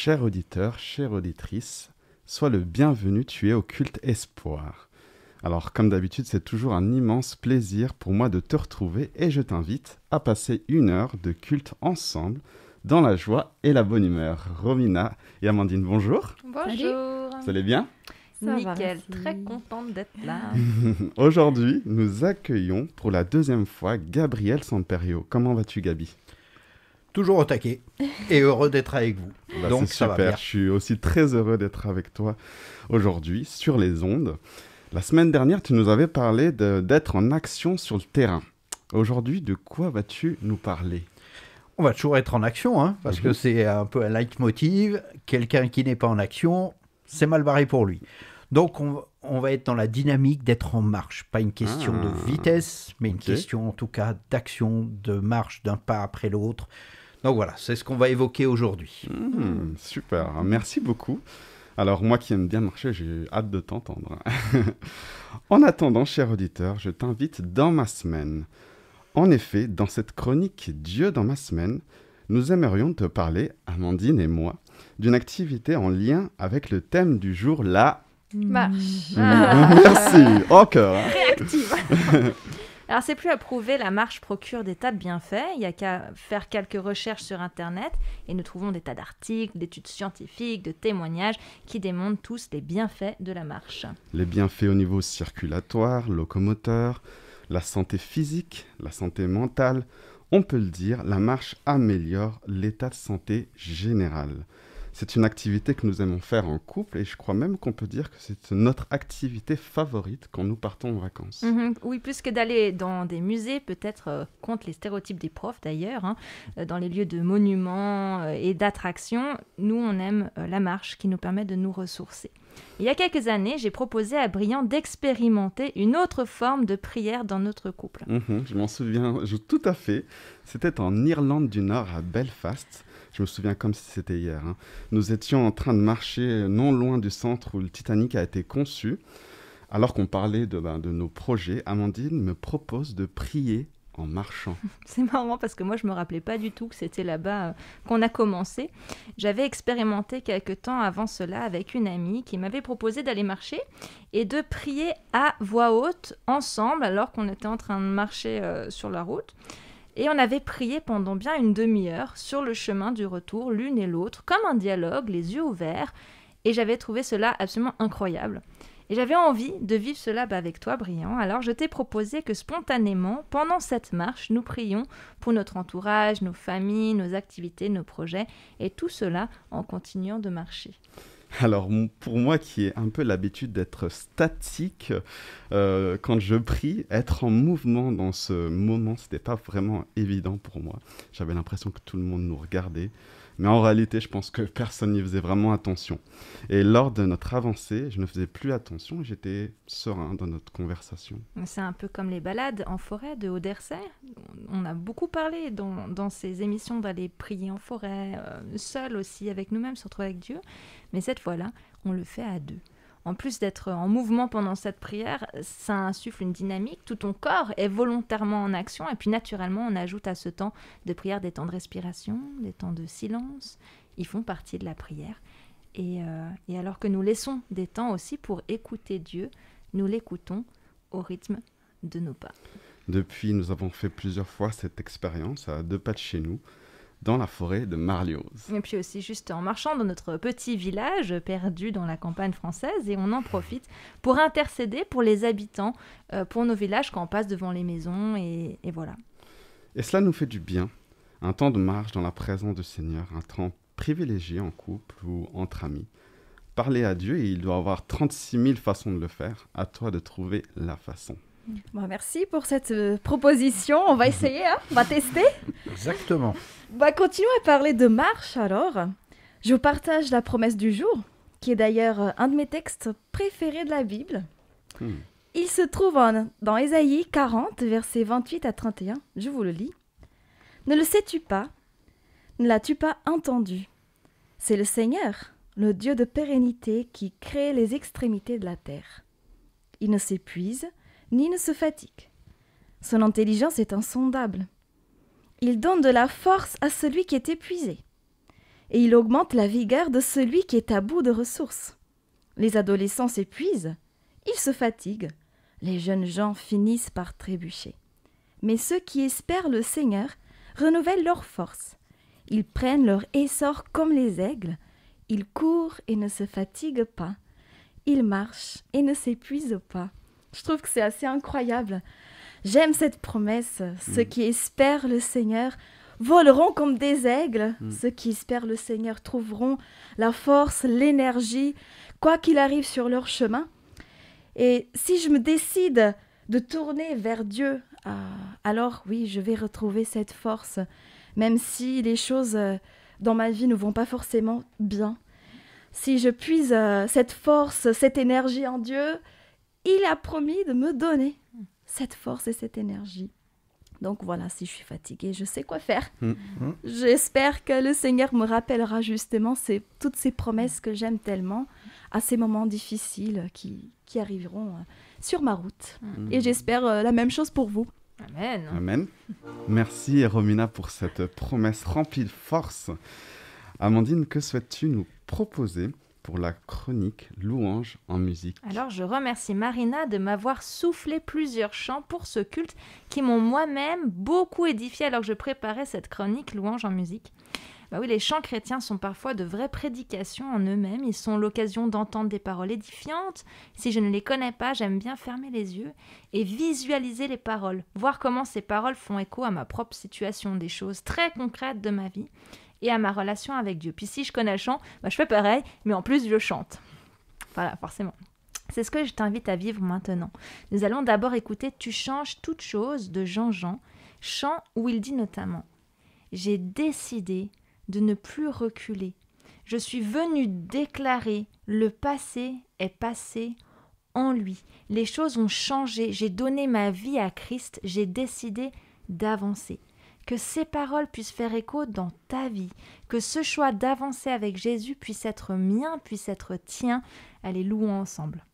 cher auditeur, chère auditrice, sois le bienvenu, tu es au Culte Espoir. Alors, comme d'habitude, c'est toujours un immense plaisir pour moi de te retrouver et je t'invite à passer 1 heure de culte ensemble dans la joie et la bonne humeur. Romina et Amandine, bonjour. Bonjour. Vous allez bien? Ça Nickel, va, très contente d'être là. Aujourd'hui, nous accueillons pour la 2e fois Gabriel Samperio. Comment vas-tu, Gabi? Toujours au taquet et heureux d'être avec vous. Donc c'est super, je suis aussi très heureux d'être avec toi aujourd'hui sur les ondes. La semaine dernière, tu nous avais parlé d'être en action sur le terrain. Aujourd'hui, de quoi vas-tu nous parler? On va toujours être en action, parce que c'est un peu un leitmotiv. Quelqu'un qui n'est pas en action, c'est mal barré pour lui. Donc on va être dans la dynamique d'être en marche. Pas une question de vitesse, mais une question en tout cas d'action, de marche d'un pas après l'autre. Donc voilà, c'est ce qu'on va évoquer aujourd'hui. Super, merci beaucoup. Alors moi qui aime bien marcher, j'ai hâte de t'entendre. En attendant, cher auditeur, je t'invite dans ma semaine. En effet, dans cette chronique Dieu dans ma semaine, nous aimerions te parler, Amandine et moi, d'une activité en lien avec le thème du jour, la marche. Merci, encore. Réactive. Alors, c'est plus à prouver, la marche procure des tas de bienfaits. Il n'y a qu'à faire quelques recherches sur Internet et nous trouvons des tas d'articles, d'études scientifiques, de témoignages qui démontrent tous les bienfaits de la marche. Les bienfaits au niveau circulatoire, locomoteur, la santé physique, la santé mentale. On peut le dire, la marche améliore l'état de santé général. C'est une activité que nous aimons faire en couple et je crois même qu'on peut dire que c'est notre activité favorite quand nous partons en vacances. Oui, plus que d'aller dans des musées, peut-être contre les stéréotypes des profs d'ailleurs, dans les lieux de monuments et d'attractions, nous on aime la marche qui nous permet de nous ressourcer. Il y a quelques années, j'ai proposé à Brian d'expérimenter une autre forme de prière dans notre couple. Je m'en souviens tout à fait. C'était en Irlande du Nord, à Belfast. Je me souviens comme si c'était hier. Nous étions en train de marcher non loin du centre où le Titanic a été conçu. Alors qu'on parlait de nos projets, Amandine me propose de prier en marchant. C'est marrant parce que moi, je ne me rappelais pas du tout que c'était là-bas qu'on a commencé. J'avais expérimenté quelque temps avant cela avec une amie qui m'avait proposé d'aller marcher et de prier à voix haute ensemble alors qu'on était en train de marcher sur la route. Et on avait prié pendant bien une demi-heure sur le chemin du retour, l'une et l'autre, comme un dialogue, les yeux ouverts. Et j'avais trouvé cela absolument incroyable. Et j'avais envie de vivre cela avec toi, Brian. Alors je t'ai proposé que spontanément, pendant cette marche, nous prions pour notre entourage, nos familles, nos activités, nos projets. Et tout cela en continuant de marcher. Alors, pour moi qui ai un peu l'habitude d'être statique, quand je prie, être en mouvement dans ce moment, ce n'était pas vraiment évident pour moi. J'avais l'impression que tout le monde nous regardait. Mais en réalité, je pense que personne n'y faisait vraiment attention. Et lors de notre avancée, je ne faisais plus attention et j'étais serein dans notre conversation. C'est un peu comme les balades en forêt de Odersay. On a beaucoup parlé dans ces émissions d'aller prier en forêt, seul aussi, avec nous-mêmes, se retrouver avec Dieu. Mais cette fois-là, on le fait à deux. En plus d'être en mouvement pendant cette prière, ça insuffle une dynamique. Tout ton corps est volontairement en action. Et puis naturellement, on ajoute à ce temps de prière des temps de respiration, des temps de silence. Ils font partie de la prière. Et alors que nous laissons des temps aussi pour écouter Dieu, nous l'écoutons au rythme de nos pas. Depuis, nous avons fait plusieurs fois cette expérience à 2 pas de chez nous, dans la forêt de Marlioz. Et puis aussi juste en marchant dans notre petit village perdu dans la campagne française et on en profite pour intercéder pour les habitants, pour nos villages quand on passe devant les maisons et voilà. Et cela nous fait du bien, un temps de marche dans la présence du Seigneur, un temps privilégié en couple ou entre amis. Parler à Dieu, et il doit y avoir 36 000 façons de le faire, à toi de trouver la façon. Bon, merci pour cette proposition. On va essayer, on va tester. Exactement. Continuons à parler de marche alors. Je vous partage la promesse du jour, qui est d'ailleurs un de mes textes préférés de la Bible. Il se trouve dans Ésaïe 40, versets 28 à 31. Je vous le lis. « Ne le sais-tu pas? Ne l'as-tu pas entendu? C'est le Seigneur, le Dieu de pérennité, qui crée les extrémités de la terre. Il ne s'épuise, ni ne se fatigue. Son intelligence est insondable. Il donne de la force à celui qui est épuisé. et il augmente la vigueur de celui qui est à bout de ressources. Les adolescents s'épuisent, ils se fatiguent, les jeunes gens finissent par trébucher. Mais ceux qui espèrent le Seigneur renouvellent leurs forces. Ils prennent leur essor comme les aigles, ils courent et ne se fatiguent pas, ils marchent et ne s'épuisent pas. Je trouve que c'est assez incroyable. J'aime cette promesse. Ceux qui espèrent le Seigneur voleront comme des aigles. Ceux qui espèrent le Seigneur trouveront la force, l'énergie, quoi qu'il arrive sur leur chemin. Et si je me décide de tourner vers Dieu, alors oui, je vais retrouver cette force, même si les choses dans ma vie ne vont pas forcément bien. Si je puise cette force, cette énergie en Dieu, il a promis de me donner cette force et cette énergie. Donc voilà, si je suis fatiguée, je sais quoi faire. J'espère que le Seigneur me rappellera justement toutes ces promesses que j'aime tellement à ces moments difficiles qui arriveront sur ma route. Et j'espère la même chose pour vous. Amen. Amen. Merci Romina pour cette promesse remplie de force. Amandine, que souhaites-tu nous proposer pour la chronique Louange en musique? Alors, je remercie Marina de m'avoir soufflé plusieurs chants pour ce culte qui m'ont moi-même beaucoup édifié alors que je préparais cette chronique Louange en musique. Bah oui, les chants chrétiens sont parfois de vraies prédications en eux-mêmes. Ils sont l'occasion d'entendre des paroles édifiantes. Si je ne les connais pas, j'aime bien fermer les yeux et visualiser les paroles, voir comment ces paroles font écho à ma propre situation, des choses très concrètes de ma vie et à ma relation avec Dieu. Puis si je connais le chant, bah je fais pareil, mais en plus je chante. Voilà, forcément. C'est ce que je t'invite à vivre maintenant. Nous allons d'abord écouter « Tu changes toutes choses » de Jean-Jean, chant où il dit notamment « J'ai décidé de ne plus reculer. Je suis venu déclarer « Le passé est passé en lui. Les choses ont changé. J'ai donné ma vie à Christ. J'ai décidé d'avancer. » Que ces paroles puissent faire écho dans ta vie, que ce choix d'avancer avec Jésus puisse être mien, puisse être tien. Allez, louons ensemble.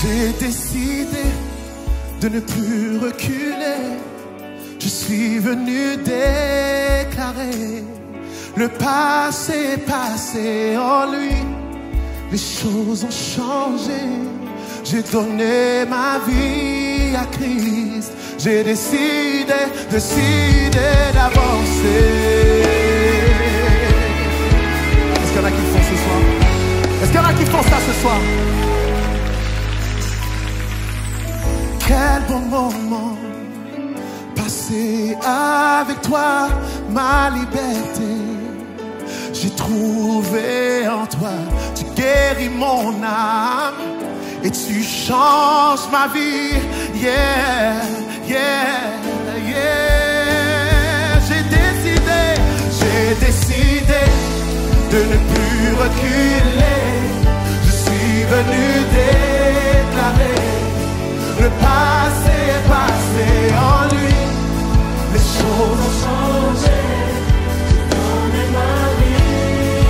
J'ai décidé de ne plus reculer. Je suis venu déclarer le passé est passé en lui. Les choses ont changé. J'ai donné ma vie à Christ. J'ai décidé d'avancer. Est-ce qu'il y en a qui font ce soir? Est-ce qu'il y en a qui font ça ce soir? Quel bon moment passé avec toi, ma liberté. J'ai trouvé en toi, tu guéris mon âme et tu changes ma vie. Yeah, yeah, yeah. J'ai décidé de ne plus reculer. Je suis venu déclarer le passé est passé en lui. Les choses ont changé. J'ai donné ma vie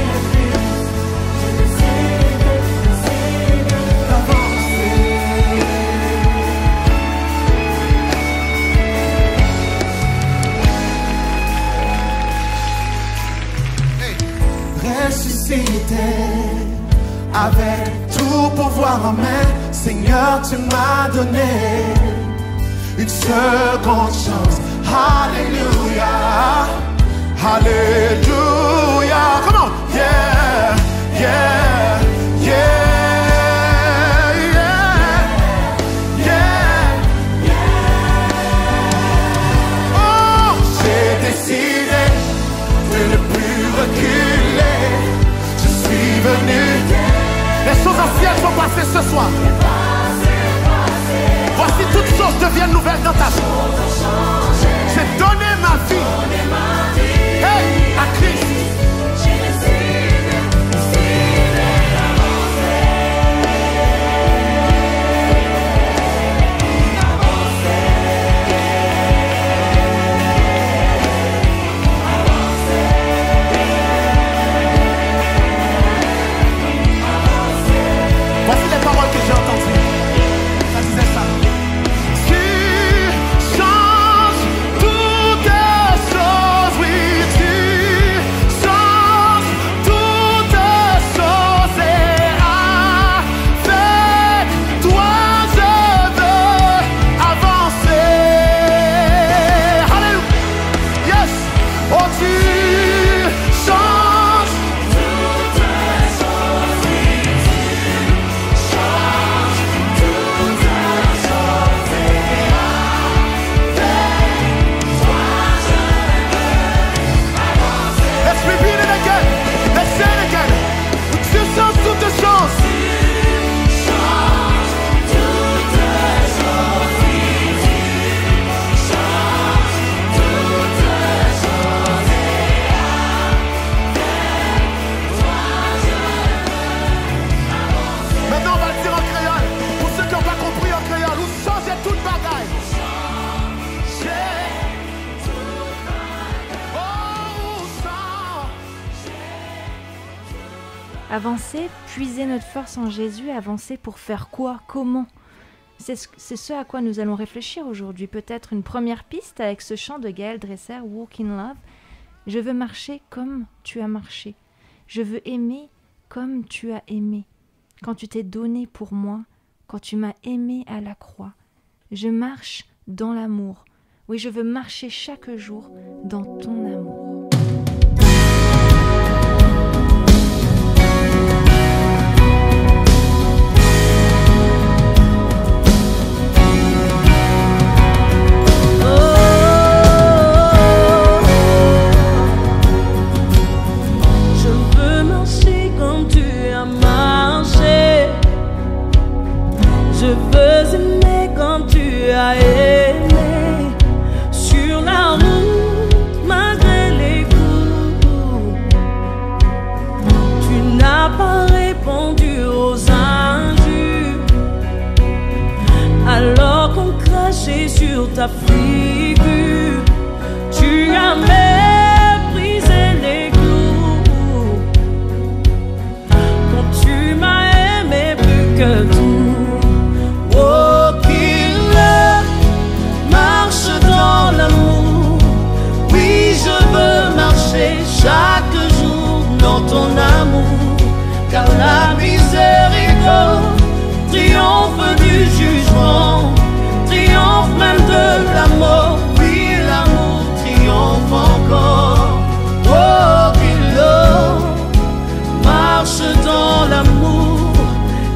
à Christ. J'ai décidé d'avancer. Hey. Ressuscité avec tout pouvoir en main. Seigneur, tu m'as donné une seconde chance. Alléluia, Alléluia. Come on, yeah, yeah, yeah, yeah, yeah. Oh, j'ai décidé de ne plus reculer. Je suis venu. Les choses anciennes sont passées ce soir. Voici toutes choses deviennent nouvelles dans ta vie. J'ai donné ma vie, hey, à Christ. Avancer, puiser notre force en Jésus, avancer pour faire quoi? Comment? C'est ce à quoi nous allons réfléchir aujourd'hui. Peut-être une première piste avec ce chant de Gaël Dresser, Walk in Love. Je veux marcher comme tu as marché. Je veux aimer comme tu as aimé. Quand tu t'es donné pour moi, quand tu m'as aimé à la croix. Je marche dans l'amour. Oui, je veux marcher chaque jour dans ton amour. Je veux aimer comme tu as aimé, sur la route malgré les coups. Tu n'as pas répondu aux injures, alors qu'on crachait sur ta figure. Tu as méprisé les clous, quand tu m'as aimé plus que tout. Chaque jour dans ton amour, car la miséricorde triomphe du jugement, triomphe même de la mort. Oui, l'amour triomphe encore. Oh, qu'il marche dans l'amour,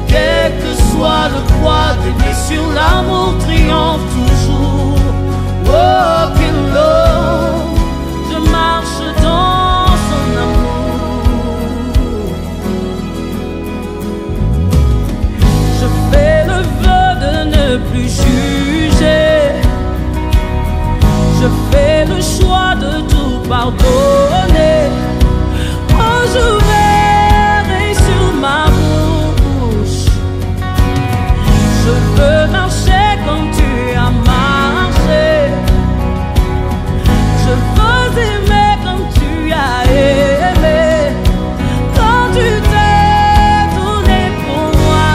quel que soit le poids des blessures, l'amour triomphe toujours. Oh, qu'il je marche dans son amour. Je fais le vœu de ne plus juger. Je fais le choix de tout pardonner. Oh, je verrai sur ma bouche. Je veux marcher comme tu as marché. Je veux aimer comme tu as aimé, quand tu t'es donné pour moi,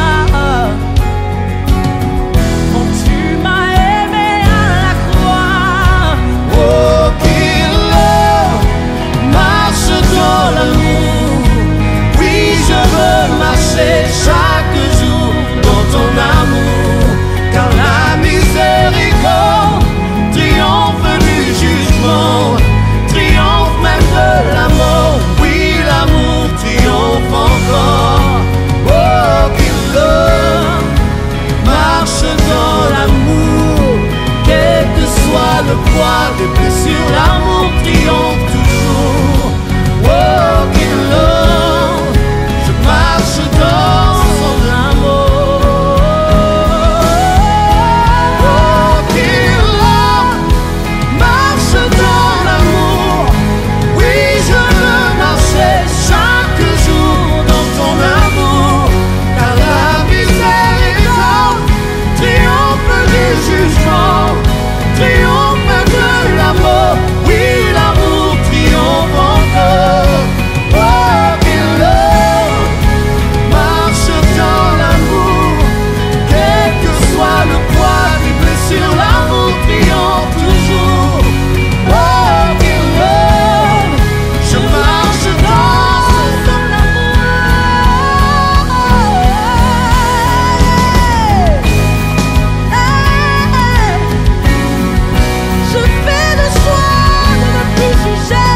quand tu m'as aimé à la croix. Oh, qu'il marche dans l'amour. Oui, je veux marcher chaque jour dans ton amour, car la miséricorde triomphe du jugement, triomphe même de la mort. Oui, l'amour triomphe encore. Oh, qu'il marche dans l'amour, quel que soit le poids des blessures, l'amour triomphe toujours. Oh, qu'il je marche dans son amour. Oh, qu'il marche dans l'amour. Oui, je veux marcher chaque jour dans ton amour, car la miséricorde triomphe du jugement, triomphe de la mort. Oui, l'amour triomphe encore. Oh, qu'il marche dans l'amour, quel que soit le poids des blessures, l'amour triomphe toujours. Oh, qu'il je marche dans son amour. Je fais le choix de ne plus juger.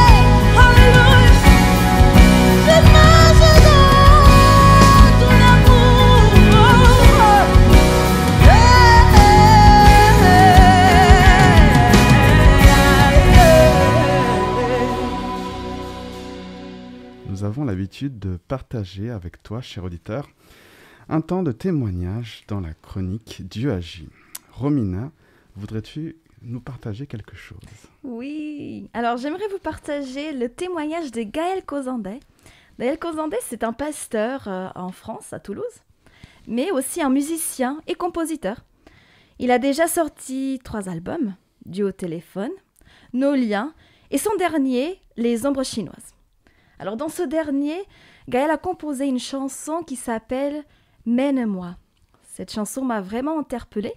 Alléluia. Je marche dans ton amour. Nous avons l'habitude de partager avec toi, cher auditeur, un temps de témoignage dans la chronique Dieu agit. Romina, voudrais-tu nous partager quelque chose? Oui, alors j'aimerais vous partager le témoignage de Gaël Cozandet. Gaël Cozandet, c'est un pasteur en France, à Toulouse, mais aussi un musicien et compositeur. Il a déjà sorti 3 albums, Dieu au téléphone, Nos liens et son dernier, Les ombres chinoises. Alors dans ce dernier, Gaël a composé une chanson qui s'appelle « Mène-moi ». Cette chanson m'a vraiment interpellée.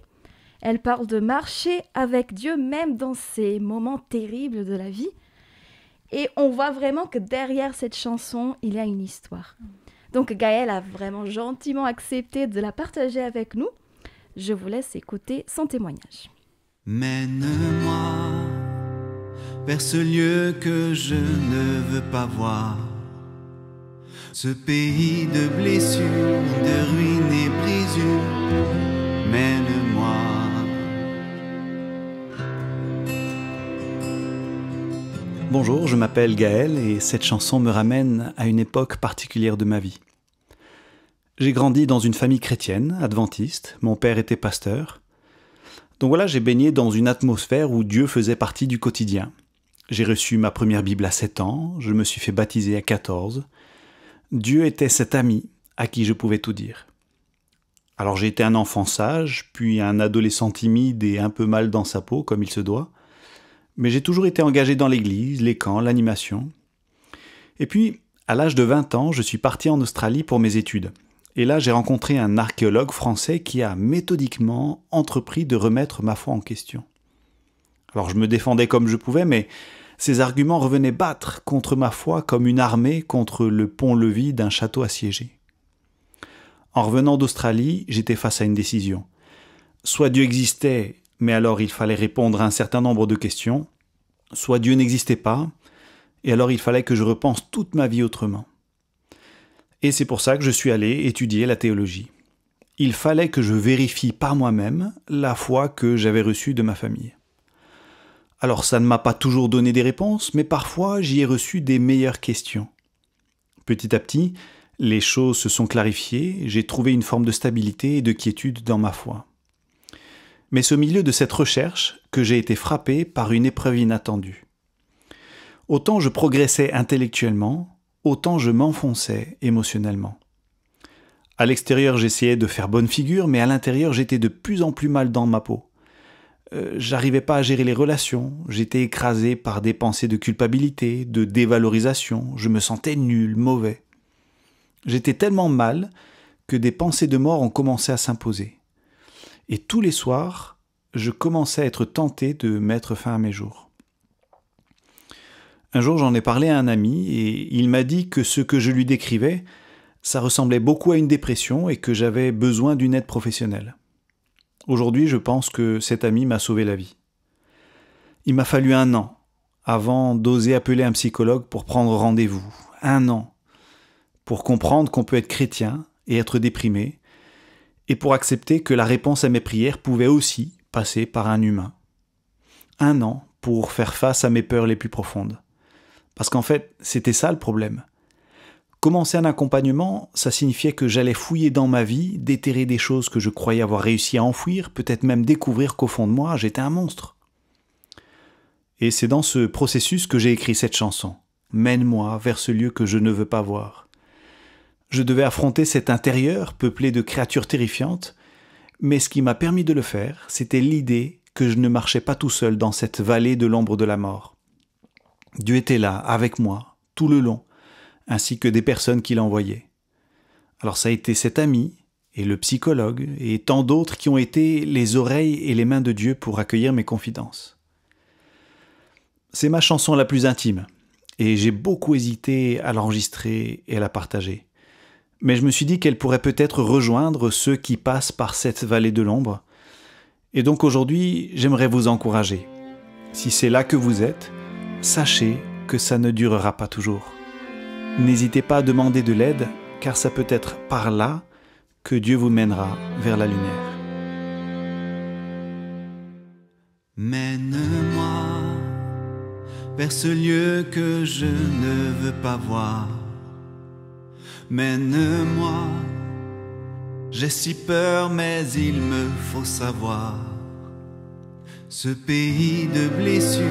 Elle parle de marcher avec Dieu même dans ces moments terribles de la vie. Et on voit vraiment que derrière cette chanson, il y a une histoire. Donc Gaël a vraiment gentiment accepté de la partager avec nous. Je vous laisse écouter son témoignage. Mène-moi vers ce lieu que je ne veux pas voir, ce pays de blessures, de ruines et brisures. Mène-moi. Bonjour, je m'appelle Gaël et cette chanson me ramène à une époque particulière de ma vie. J'ai grandi dans une famille chrétienne, adventiste, mon père était pasteur. Donc voilà, j'ai baigné dans une atmosphère où Dieu faisait partie du quotidien. J'ai reçu ma première Bible à 7 ans, je me suis fait baptiser à 14. Dieu était cet ami à qui je pouvais tout dire. Alors j'ai été un enfant sage, puis un adolescent timide et un peu mal dans sa peau, comme il se doit. Mais j'ai toujours été engagé dans l'église, les camps, l'animation. Et puis, à l'âge de 20 ans, je suis parti en Australie pour mes études. Et là, j'ai rencontré un archéologue français qui a méthodiquement entrepris de remettre ma foi en question. Alors je me défendais comme je pouvais, mais ses arguments revenaient battre contre ma foi comme une armée contre le pont-levis d'un château assiégé. En revenant d'Australie, j'étais face à une décision. Soit Dieu existait, mais alors il fallait répondre à un certain nombre de questions, soit Dieu n'existait pas, et alors il fallait que je repense toute ma vie autrement. Et c'est pour ça que je suis allé étudier la théologie. Il fallait que je vérifie par moi-même la foi que j'avais reçue de ma famille. Alors ça ne m'a pas toujours donné des réponses, mais parfois j'y ai reçu des meilleures questions. Petit à petit, les choses se sont clarifiées, j'ai trouvé une forme de stabilité et de quiétude dans ma foi. Mais c'est au milieu de cette recherche que j'ai été frappé par une épreuve inattendue. Autant je progressais intellectuellement, autant je m'enfonçais émotionnellement. À l'extérieur, j'essayais de faire bonne figure, mais à l'intérieur, j'étais de plus en plus mal dans ma peau. J'arrivais pas à gérer les relations, j'étais écrasé par des pensées de culpabilité, de dévalorisation, je me sentais nul, mauvais. J'étais tellement mal que des pensées de mort ont commencé à s'imposer. Et tous les soirs, je commençais à être tenté de mettre fin à mes jours. Un jour, j'en ai parlé à un ami et il m'a dit que ce que je lui décrivais, ça ressemblait beaucoup à une dépression et que j'avais besoin d'une aide professionnelle. Aujourd'hui, je pense que cet ami m'a sauvé la vie. Il m'a fallu 1 an avant d'oser appeler un psychologue pour prendre rendez-vous. 1 an pour comprendre qu'on peut être chrétien et être déprimé, et pour accepter que la réponse à mes prières pouvait aussi passer par un humain. 1 an pour faire face à mes peurs les plus profondes. Parce qu'en fait, c'était ça le problème. Commencer un accompagnement, ça signifiait que j'allais fouiller dans ma vie, déterrer des choses que je croyais avoir réussi à enfouir, peut-être même découvrir qu'au fond de moi, j'étais un monstre. Et c'est dans ce processus que j'ai écrit cette chanson. Mène-moi vers ce lieu que je ne veux pas voir. Je devais affronter cet intérieur peuplé de créatures terrifiantes, mais ce qui m'a permis de le faire, c'était l'idée que je ne marchais pas tout seul dans cette vallée de l'ombre de la mort. Dieu était là, avec moi, tout le long, ainsi que des personnes qu'il envoyait. Alors ça a été cet ami, et le psychologue, et tant d'autres qui ont été les oreilles et les mains de Dieu pour accueillir mes confidences. C'est ma chanson la plus intime, et j'ai beaucoup hésité à l'enregistrer et à la partager. Mais je me suis dit qu'elle pourrait peut-être rejoindre ceux qui passent par cette vallée de l'ombre. Et donc aujourd'hui, j'aimerais vous encourager. Si c'est là que vous êtes, sachez que ça ne durera pas toujours. N'hésitez pas à demander de l'aide, car ça peut être par là que Dieu vous mènera vers la lumière. Mène-moi vers ce lieu que je ne veux pas voir. Mène-moi, j'ai si peur, mais il me faut savoir. Ce pays de blessures,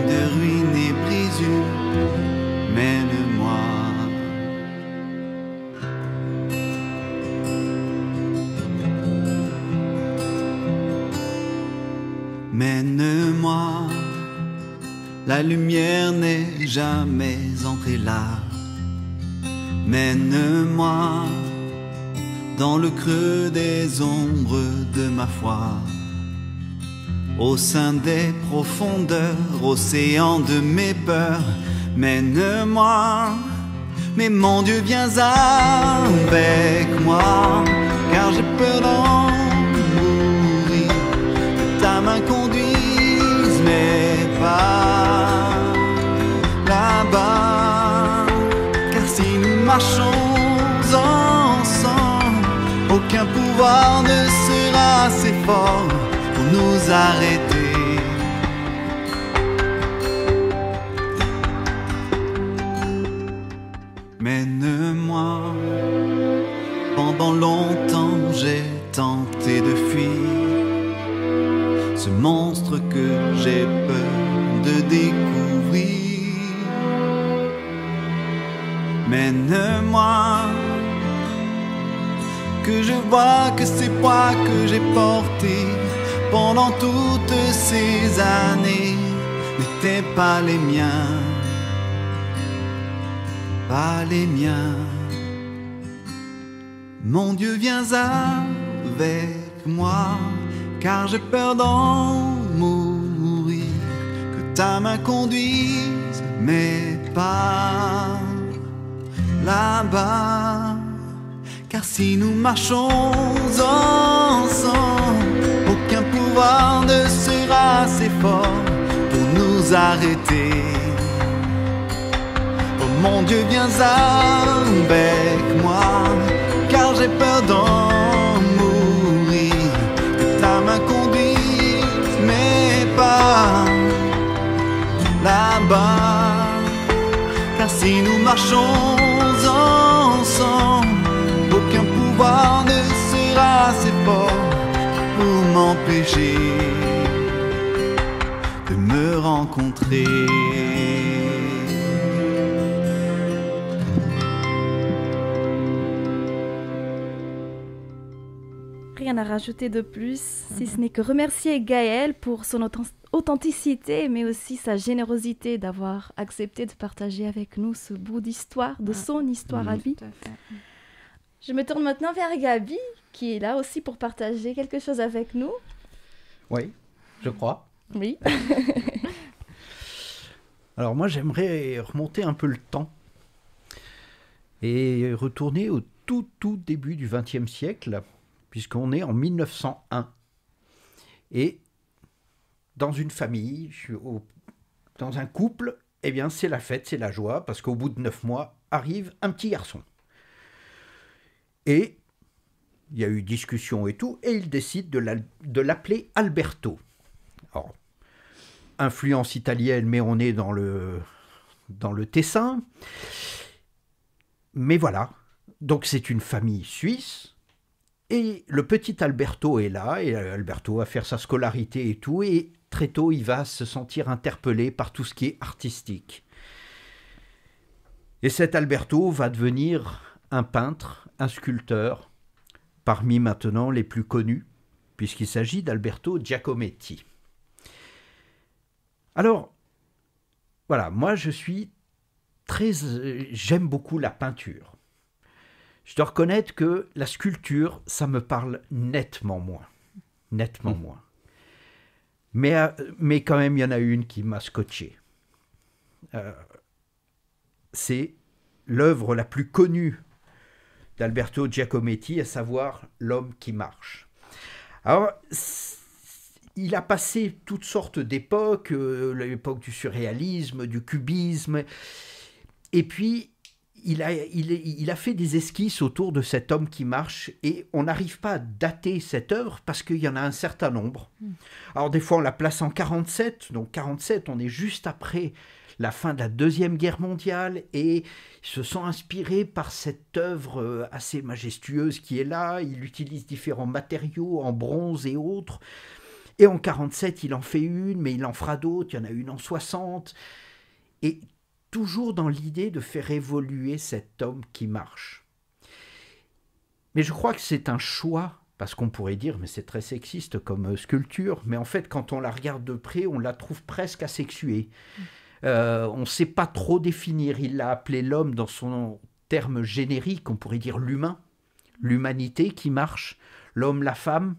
de ruines et brisures, mène-moi. Mène-moi, la lumière n'est jamais entrée là. Mène-moi dans le creux des ombres de ma foi, au sein des profondeurs, océan de mes peurs. Mène-moi, mais mon Dieu, viens avec moi, car j'ai peur d'en mourir. Que ta main conduise mes pas là-bas, car si nous marchons ensemble, aucun pouvoir ne sera assez fort pour nous arrêter. Mène-moi, pendant longtemps j'ai tenté de fuir ce monstre que j'ai peur de découvrir. Mène-moi, que je vois que ces poids que j'ai portés pendant toutes ces années n'étaient pas les miens, pas les miens. Mon Dieu, viens avec moi, car j'ai peur d'en mourir. Que ta main conduise mes pas là-bas, car si nous marchons ensemble, aucun pouvoir ne sera assez fort pour nous arrêter. Oh mon Dieu, viens avec moi, car j'ai peur d'en mourir. Que ta main conduise mes pas là-bas, car si nous marchons ensemble, aucun pouvoir ne sera assez fort pour m'empêcher de me rencontrer. Rien à rajouter de plus, si ce n'est que remercier Gaël pour son authenticité, mais aussi sa générosité d'avoir accepté de partager avec nous ce bout d'histoire, de son histoire à lui. Tout à fait. Je me tourne maintenant vers Gabi, qui est là aussi pour partager quelque chose avec nous. Oui, je crois. Oui. Alors moi, j'aimerais remonter un peu le temps et retourner au tout début du XXe siècle, puisqu'on est en 1901. Et dans une famille, dans un couple, eh bien c'est la fête, c'est la joie, parce qu'au bout de 9 mois, arrive un petit garçon. Et il y a eu discussion et tout, et il décide de l'appeler Alberto. Alors, influence italienne, mais on est dans le Tessin. Mais voilà, donc c'est une famille suisse, et le petit Alberto est là, et Alberto va faire sa scolarité et tout, et très tôt il va se sentir interpellé par tout ce qui est artistique. Et cet Alberto va devenir un peintre, un sculpteur, parmi maintenant les plus connus, puisqu'il s'agit d'Alberto Giacometti. Alors, voilà, moi j'aime beaucoup la peinture. Je dois reconnaître que la sculpture, ça me parle nettement moins. Nettement moins. Mais quand même, il y en a une qui m'a scotché. C'est l'œuvre la plus connue d'Alberto Giacometti, à savoir L'homme qui marche. Alors, il a passé toutes sortes d'époques, l'époque du surréalisme, du cubisme, et puis il a fait des esquisses autour de cet homme qui marche, et on n'arrive pas à dater cette œuvre parce qu'il y en a un certain nombre. Alors des fois on la place en 47, donc 47 on est juste après la fin de la Deuxième Guerre mondiale, et ils se sont inspirés par cette œuvre assez majestueuse qui est là. Il utilise différents matériaux en bronze et autres, et en 47 il en fait une, mais il en fera d'autres, il y en a une en 60, et toujours dans l'idée de faire évoluer cet homme qui marche. Mais je crois que c'est un choix, parce qu'on pourrait dire, mais c'est très sexiste comme sculpture, mais en fait, quand on la regarde de près, on la trouve presque asexuée. On ne sait pas trop définir. Il l'a appelé l'homme dans son terme générique, on pourrait dire l'humain, l'humanité qui marche, l'homme, la femme.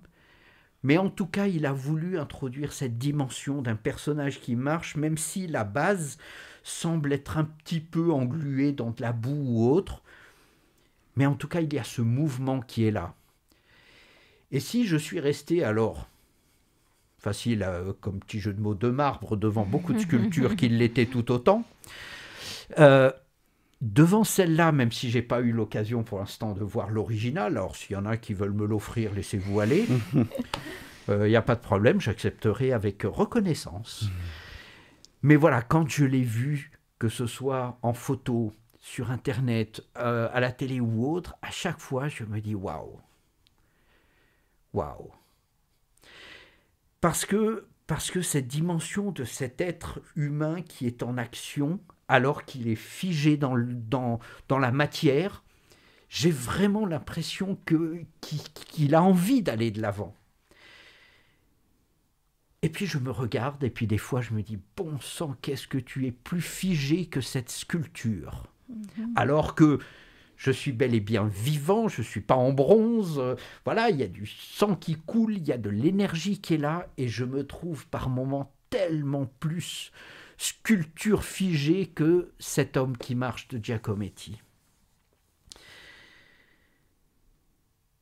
Mais en tout cas, il a voulu introduire cette dimension d'un personnage qui marche, même si la base semble être un petit peu engluée dans de la boue ou autre. Mais en tout cas, il y a ce mouvement qui est là. Et si je suis resté alors, facile comme petit jeu de mots, de marbre devant beaucoup de sculptures qui l'étaient tout autant, devant celle-là, même si je n'ai pas eu l'occasion pour l'instant de voir l'original, alors s'il y en a qui veulent me l'offrir, laissez-vous aller. Il n'y a pas de problème, j'accepterai avec reconnaissance. Mais voilà, quand je l'ai vu, que ce soit en photo, sur Internet, à la télé ou autre, à chaque fois, je me dis waouh. Waouh. Parce que cette dimension de cet être humain qui est en action, alors qu'il est figé dans la matière, j'ai vraiment l'impression qu'il a envie d'aller de l'avant. Et puis je me regarde, et puis des fois je me dis, bon sang, qu'est-ce que tu es plus figé que cette sculpture. Alors que je suis bel et bien vivant, je ne suis pas en bronze, voilà, il y a du sang qui coule, il y a de l'énergie qui est là, et je me trouve par moments tellement plus sculpture figée que cet homme qui marche de Giacometti.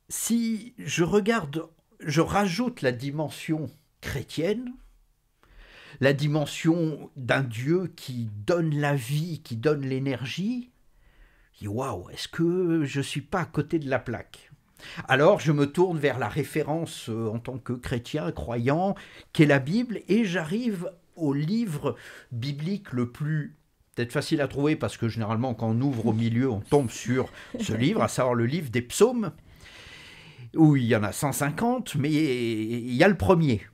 Si je regarde, je rajoute la dimension chrétienne, la dimension d'un Dieu qui donne la vie, qui donne l'énergie, je dis waouh, est-ce que je ne suis pas à côté de la plaque? Alors je me tourne vers la référence en tant que chrétien, croyant, qu'est la Bible, et j'arrive au livre biblique le plus peut-être facile à trouver, parce que généralement quand on ouvre au milieu, on tombe sur ce livre, à savoir le livre des psaumes, où il y en a 150, mais il y a le premier.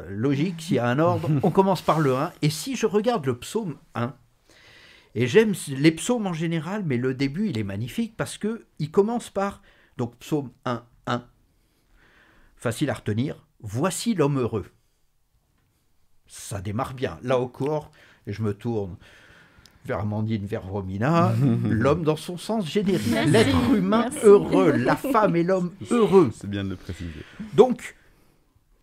Logique, s'il y a un ordre, on commence par le 1. Et si je regarde le psaume 1, et j'aime les psaumes en général, mais le début, il est magnifique parce qu'il commence par, donc psaume 1, 1, facile à retenir, voici l'homme heureux. Ça démarre bien. Là encore, et je me tourne vers Amandine, vers Romina, l'homme dans son sens générique, l'être humain heureux, la femme et l'homme heureux. C'est bien de le préciser. Donc,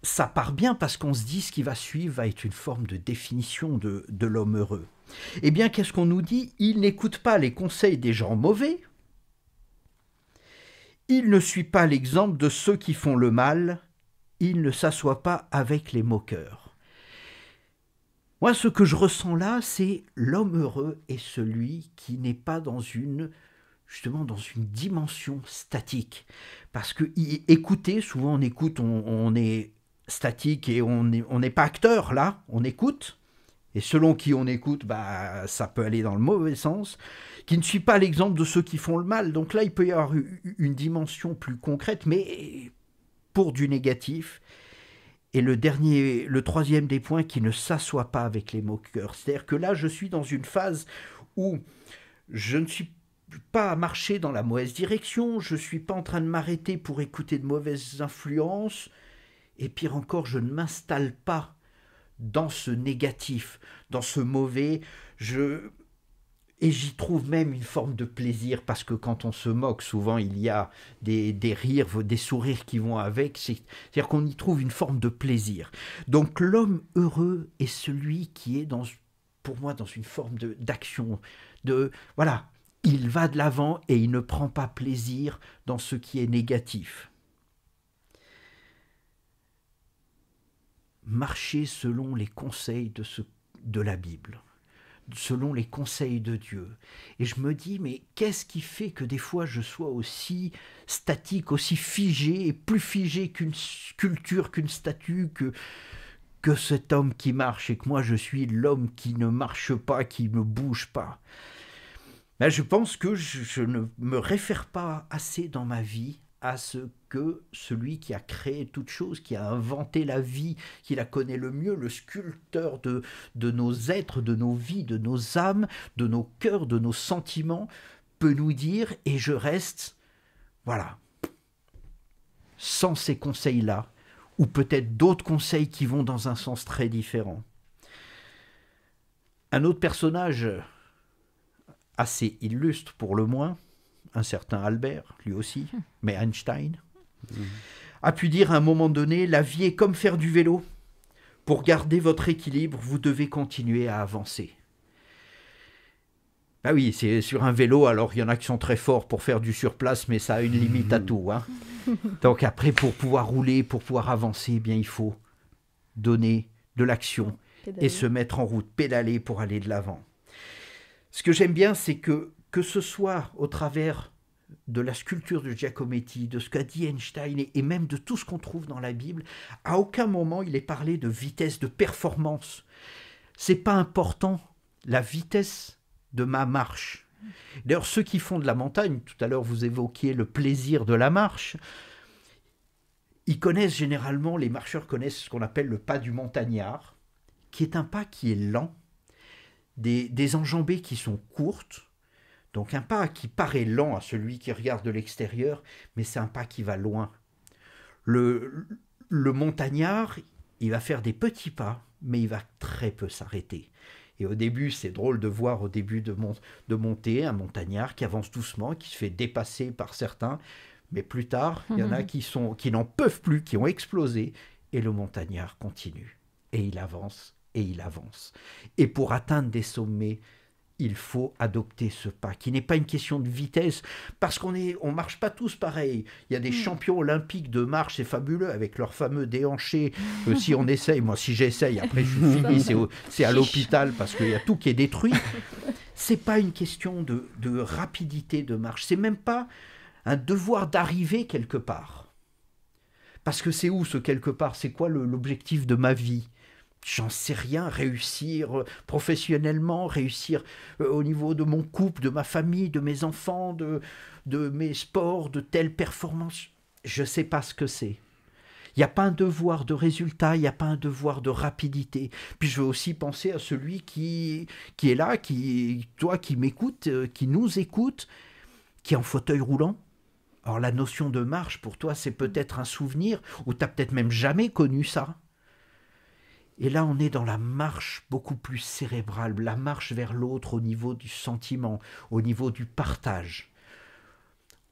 ça part bien parce qu'on se dit ce qui va suivre va être une forme de définition de l'homme heureux. Eh bien, qu'est-ce qu'on nous dit? Il n'écoute pas les conseils des gens mauvais, il ne suit pas l'exemple de ceux qui font le mal, il ne s'assoit pas avec les moqueurs. Moi, ce que je ressens là, c'est l'homme heureux est celui qui n'est pas justement dans une dimension statique. Parce que écouter, souvent on écoute, on est statique et on n'est pas acteur là, on écoute. Et selon qui on écoute, ça peut aller dans le mauvais sens. Qui ne suit pas l'exemple de ceux qui font le mal. Donc là, il peut y avoir une dimension plus concrète, mais pour du négatif. Et le troisième des points, qui ne s'assoit pas avec les moqueurs. C'est-à-dire que là, je suis dans une phase où je ne suis pas à marcher dans la mauvaise direction, je ne suis pas en train de m'arrêter pour écouter de mauvaises influences, et pire encore, je ne m'installe pas dans ce négatif, dans ce mauvais, et j'y trouve même une forme de plaisir, parce que quand on se moque, souvent il y a des rires, des sourires qui vont avec, c'est-à-dire qu'on y trouve une forme de plaisir. Donc l'homme heureux est celui qui est, pour moi, dans une forme d'action, voilà, il va de l'avant et il ne prend pas plaisir dans ce qui est négatif. Marcher selon les conseils de la Bible, selon les conseils de Dieu. Et je me dis, mais qu'est-ce qui fait que des fois je sois aussi statique, aussi figé, et plus figé qu'une sculpture, qu'une statue, que cet homme qui marche, et que moi je suis l'homme qui ne marche pas, qui ne bouge pas. Ben, je pense que je ne me réfère pas assez dans ma vie à ce que celui qui a créé toute chose, qui a inventé la vie, qui la connaît le mieux, le sculpteur de nos êtres, de nos vies, de nos âmes, de nos cœurs, de nos sentiments, peut nous dire, et je reste, voilà, sans ces conseils-là, ou peut-être d'autres conseils qui vont dans un sens très différent. Un autre personnage assez illustre pour le moins, un certain Albert, lui aussi, mais Einstein, a pu dire à un moment donné, la vie est comme faire du vélo. Pour garder votre équilibre, vous devez continuer à avancer. Ah oui, c'est sur un vélo, alors il y en a qui sont très forts pour faire du surplace, mais ça a une limite à tout. Hein. Donc après, pour pouvoir rouler, pour pouvoir avancer, eh bien, il faut donner de l'action et se mettre en route, pédaler pour aller de l'avant. Ce que j'aime bien, c'est que ce soit au travers de la sculpture de Giacometti, de ce qu'a dit Einstein et même de tout ce qu'on trouve dans la Bible, à aucun moment il est parlé de vitesse, de performance. C'est pas important, la vitesse de ma marche. D'ailleurs, ceux qui font de la montagne, tout à l'heure vous évoquiez le plaisir de la marche, ils connaissent généralement, les marcheurs connaissent ce qu'on appelle le pas du montagnard, qui est un pas qui est lent, des enjambées qui sont courtes, donc un pas qui paraît lent à celui qui regarde de l'extérieur, mais c'est un pas qui va loin. Le montagnard, il va faire des petits pas, mais il va très peu s'arrêter. Et au début, c'est drôle de voir au début de monter un montagnard qui avance doucement, qui se fait dépasser par certains, mais plus tard, il y en a qui n'en peuvent plus, qui ont explosé, et le montagnard continue. Et il avance, et il avance. Et pour atteindre des sommets, il faut adopter ce pas, qui n'est pas une question de vitesse, parce qu'on marche pas tous pareil. Il y a des champions olympiques de marche, c'est fabuleux, avec leurs fameux déhanchés. Si on essaye, moi si j'essaye, après je suis fini, c'est à l'hôpital, parce qu'il y a tout qui est détruit. C'est pas une question de rapidité de marche, c'est même pas un devoir d'arriver quelque part. Parce que c'est où ce quelque part? C'est quoi l'objectif de ma vie? J'en sais rien, réussir professionnellement, réussir au niveau de mon couple, de ma famille, de mes enfants, de mes sports, de telle performance. Je ne sais pas ce que c'est. Il n'y a pas un devoir de résultat, il n'y a pas un devoir de rapidité. Puis je veux aussi penser à celui qui est là, toi qui m'écoutes, qui nous écoute, qui est en fauteuil roulant. Alors la notion de marche, pour toi, c'est peut-être un souvenir, ou tu n'as peut-être même jamais connu ça. Et là, on est dans la marche beaucoup plus cérébrale, la marche vers l'autre au niveau du sentiment, au niveau du partage.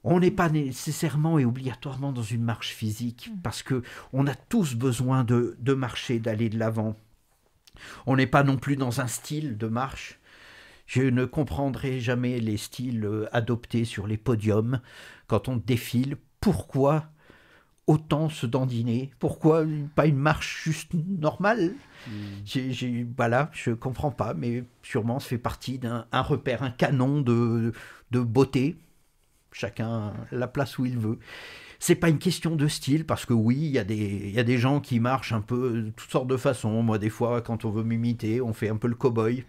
On n'est pas nécessairement et obligatoirement dans une marche physique, parce qu'on a tous besoin de marcher, d'aller de l'avant. On n'est pas non plus dans un style de marche. Je ne comprendrai jamais les styles adoptés sur les podiums quand on défile. Pourquoi autant se dandiner? Pourquoi pas une marche juste normale? Voilà, je comprends pas, mais sûrement ça fait partie d'un repère, un canon de beauté. Chacun la place où il veut. C'est pas une question de style, parce que oui, il y a des gens qui marchent un peu de toutes sortes de façons. Moi, des fois, quand on veut m'imiter, on fait un peu le cow-boy.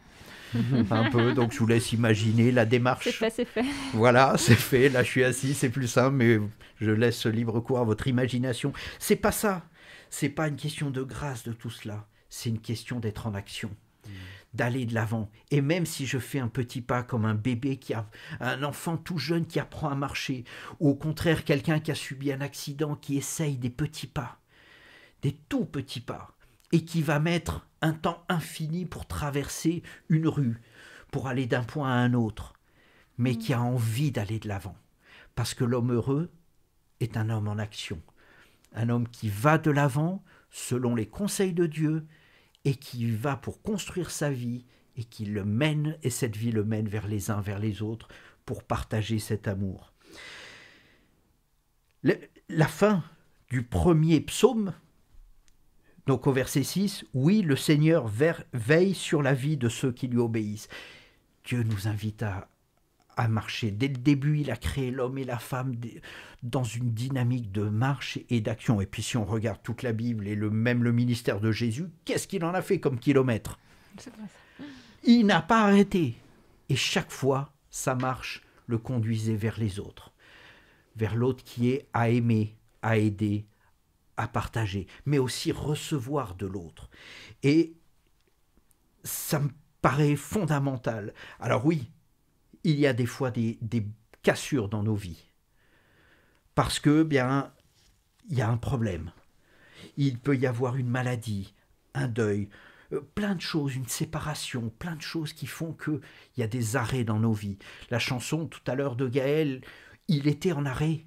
Un peu, donc je vous laisse imaginer la démarche. C'est fait. Voilà, c'est fait, là je suis assis, c'est plus simple, mais je laisse libre cours à votre imagination. C'est pas ça, c'est pas une question de grâce de tout cela, c'est une question d'être en action, d'aller de l'avant. Et même si je fais un petit pas comme un bébé, un enfant tout jeune qui apprend à marcher, ou au contraire quelqu'un qui a subi un accident, qui essaye des petits pas, des tout petits pas, et qui va mettre un temps infini pour traverser une rue, pour aller d'un point à un autre, mais qui a envie d'aller de l'avant. Parce que l'homme heureux est un homme en action, un homme qui va de l'avant selon les conseils de Dieu et qui va pour construire sa vie et qui le mène, et cette vie le mène vers les uns, vers les autres, pour partager cet amour. La fin du premier psaume, donc au verset 6, « Oui, le Seigneur veille sur la vie de ceux qui lui obéissent. » Dieu nous invite à marcher. Dès le début, il a créé l'homme et la femme dans une dynamique de marche et d'action. Et puis si on regarde toute la Bible et même le ministère de Jésus, qu'est-ce qu'il en a fait comme kilomètres? Il n'a pas arrêté. Et chaque fois, sa marche le conduisait vers les autres. Vers l'autre qui est à aimer, à aider, à partager, mais aussi recevoir de l'autre. Et ça me paraît fondamental. Alors oui, il y a des fois des cassures dans nos vies, parce que, bien, il y a un problème. Il peut y avoir une maladie, un deuil, plein de choses, une séparation, plein de choses qui font qu'il y a des arrêts dans nos vies. La chanson tout à l'heure de Gaël, il était en arrêt.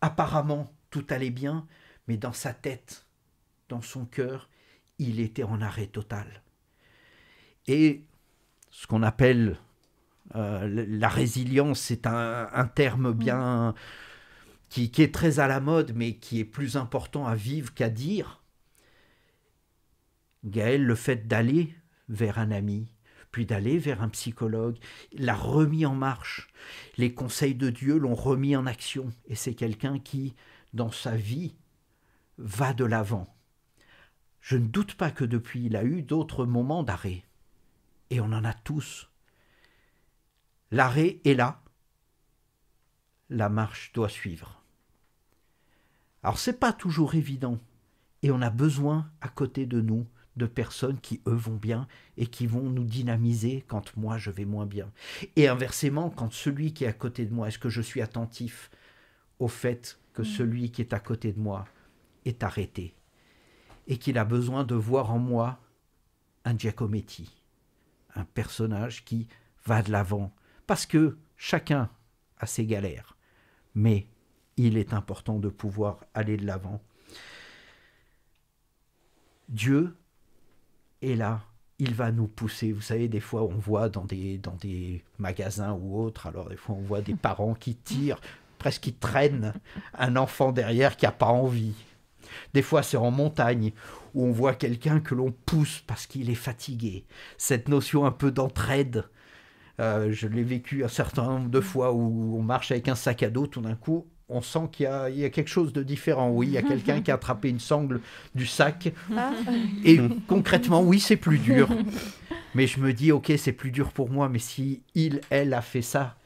Apparemment, tout allait bien, mais dans sa tête, dans son cœur, il était en arrêt total. Et ce qu'on appelle la résilience, c'est un terme bien qui est très à la mode, mais qui est plus important à vivre qu'à dire. Gaël, le fait d'aller vers un ami, puis d'aller vers un psychologue, l'a remis en marche. Les conseils de Dieu l'ont remis en action. Et c'est quelqu'un qui, dans sa vie, va de l'avant. Je ne doute pas que depuis, il a eu d'autres moments d'arrêt. Et on en a tous. L'arrêt est là. La marche doit suivre. Alors, c'est pas toujours évident. Et on a besoin, à côté de nous, de personnes qui, eux, vont bien et qui vont nous dynamiser quand moi, je vais moins bien. Et inversement, quand celui qui est à côté de moi, est-ce que je suis attentif au fait que celui qui est à côté de moi est arrêté et qu'il a besoin de voir en moi un Giacometti, un personnage qui va de l'avant, parce que chacun a ses galères, mais il est important de pouvoir aller de l'avant. Dieu est là, il va nous pousser. Vous savez, des fois, on voit dans des magasins ou autres, alors des fois, on voit des parents qui tirent, presque qui traînent un enfant derrière qui n'a pas envie. Des fois, c'est en montagne, où on voit quelqu'un que l'on pousse parce qu'il est fatigué. Cette notion un peu d'entraide, je l'ai vécu un certain nombre de fois où on marche avec un sac à dos, tout d'un coup, on sent qu'il y a quelque chose de différent. Oui, il y a quelqu'un qui a attrapé une sangle du sac. Et concrètement, oui, c'est plus dur. Mais je me dis, ok, c'est plus dur pour moi, mais si elle a fait ça,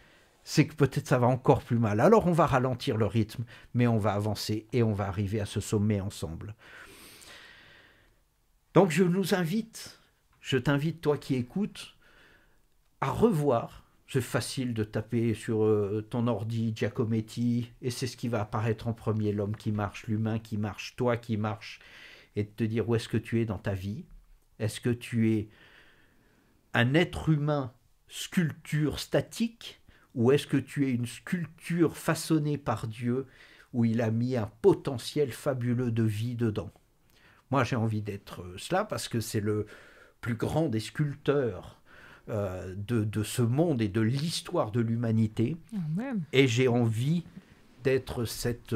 c'est que peut-être ça va encore plus mal. Alors on va ralentir le rythme, mais on va avancer et on va arriver à ce sommet ensemble. Donc je t'invite, toi qui écoutes, à revoir. C'est facile de taper sur ton ordi Giacometti, et c'est ce qui va apparaître en premier, l'homme qui marche, l'humain qui marche, toi qui marches, et de te dire où est-ce que tu es dans ta vie. Est-ce que tu es un être humain sculpture statique, ou est-ce que tu es une sculpture façonnée par Dieu, où il a mis un potentiel fabuleux de vie dedans? Moi, j'ai envie d'être cela, parce que c'est le plus grand des sculpteurs de ce monde et de l'histoire de l'humanité. Et j'ai envie d'être cette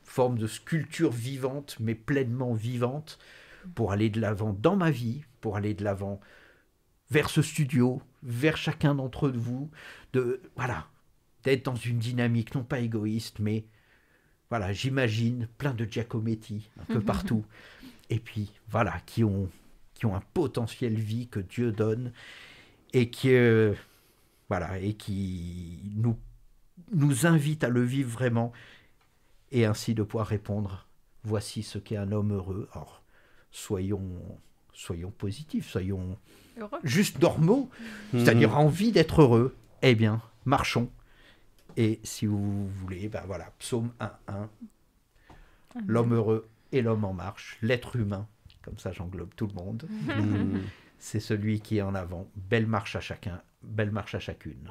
forme de sculpture vivante, mais pleinement vivante, pour aller de l'avant dans ma vie, pour aller de l'avant vers ce studio, vers chacun d'entre vous, d'être dans une dynamique non pas égoïste, mais voilà, j'imagine plein de Giacometti un peu partout, et puis voilà, qui ont un potentiel vie que Dieu donne, et qui nous invite à le vivre vraiment, et ainsi de pouvoir répondre, voici ce qu'est un homme heureux. Alors, soyons positifs, soyons Heureux. Juste normaux, c'est-à-dire envie d'être heureux. Eh bien, marchons. Et si vous voulez, psaume 1:1, l'homme heureux et l'homme en marche, l'être humain, comme ça j'englobe tout le monde. C'est celui qui est en avant. Belle marche à chacun, belle marche à chacune.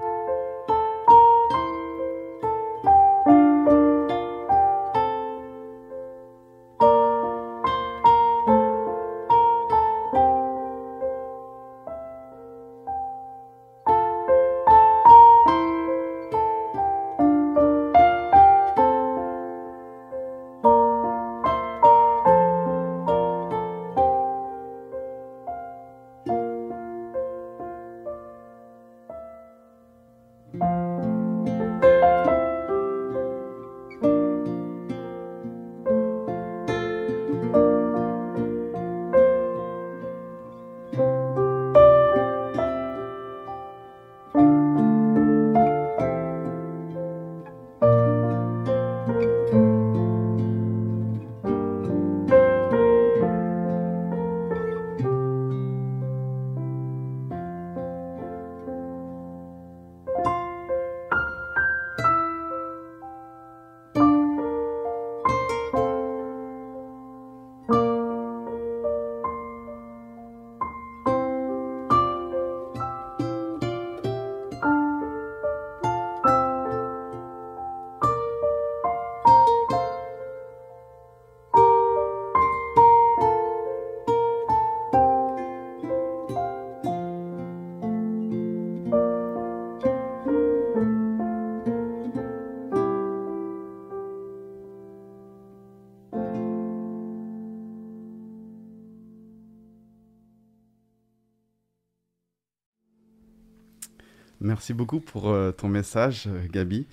Merci beaucoup pour ton message, Gabi.